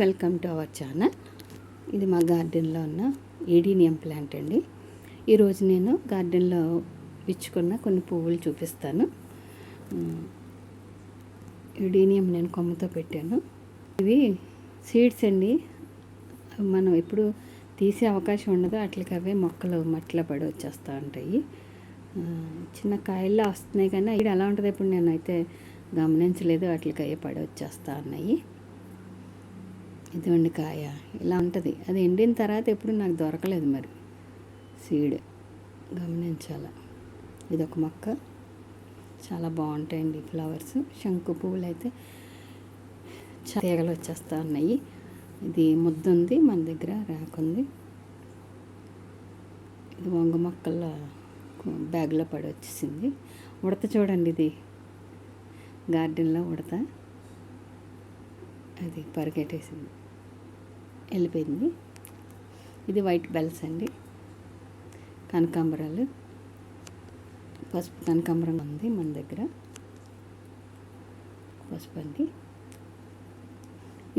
Welcome to our channel. ఇది మా గార్డెన్లో ఉన్న ఏడీనియం ప్లాంట్ అండి. ఈరోజు నేను గార్డెన్లో విచ్చుకున్న కొన్ని పువ్వులు చూపిస్తాను. ఏడీనియం నేను కొమ్మతో పెట్టాను. ఇవి సీడ్స్ అండి. మనం ఎప్పుడు తీసే అవకాశం ఉండదు, అట్లకి అవే మొక్కలు మట్టిలో పడి వచ్చేస్తూ ఉంటాయి. చిన్న కాయల్లో వస్తున్నాయి కానీ ఇది ఎలా ఉంటుంది ఇప్పుడు నేనైతే గమనించలేదు. వాటికి అయ్యే పడి వచ్చేస్తూ ఉన్నాయి. ఇదిగోండి కాయ ఇలా ఉంటుంది. అది ఎండిన తర్వాత ఎప్పుడు నాకు దొరకలేదు, మరి సీడ్ గమనించాల. ఇది ఒక మొక్క, చాలా బాగుంటాయండి ఫ్లవర్స్. శంకు పువ్వులు అయితే తీగలు వచ్చేస్తూ ఉన్నాయి. ఇది ముద్ద ఉంది, మన దగ్గర రాకుంది. ఇది వంగ మొక్కల బ్యాగ్లో పడి వచ్చేసింది. ఉడత చూడండి, ఇది గార్డెన్లో ఉడత, అది పరిగెట్టేసింది, వెళ్ళిపోయింది. ఇది వైట్ బెల్స్ అండి, కనకాంబరాలు, పసుపు కనకాంబరం ఉంది మన దగ్గర, పసుపు అండి.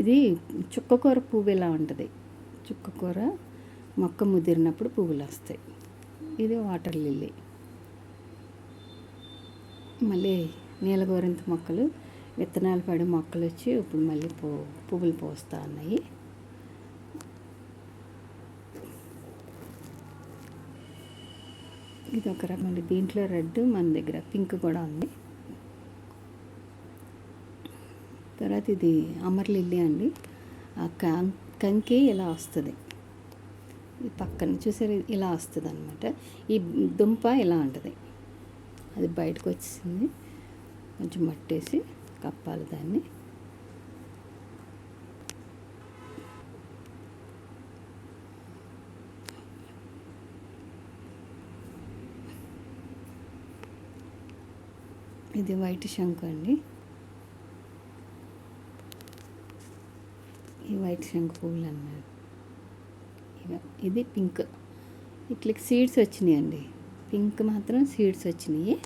ఇది చుక్కకూర పువ్వు ఇలా ఉంటుంది. చుక్కకూర మొక్క ముదిరినప్పుడు పువ్వులు వస్తాయి. ఇది వాటర్ లిల్లీ. మళ్ళీ నీలగోరింత మొక్కలు విత్తనాలు పడి మొక్కలు వచ్చి ఇప్పుడు మళ్ళీ పువ్వులు పోస్తూ ఉన్నాయి. ఇది ఒక రకం, దీంట్లో రెడ్, మన దగ్గర పింక్ కూడా ఉంది. తర్వాత ఇది అమర్ లిల్లీ అండి. ఆ కంకి ఇలా వస్తుంది, ఈ పక్కన చూసారు ఇలా వస్తుంది అనమాట. ఈ దుంప ఇలా ఉంటుంది, అది బయటకు వచ్చేసింది. కొంచెం మట్టేసి కప్పాలి దాన్ని. ఇది వైట్ శంకు అండి. ఈ వైట్ శంకు పువ్వులు అన్నారు. ఇది పింక్. ఇట్లకి సీడ్స్ వచ్చినాయి అండి. పింక్ మాత్రం సీడ్స్ వచ్చినాయి.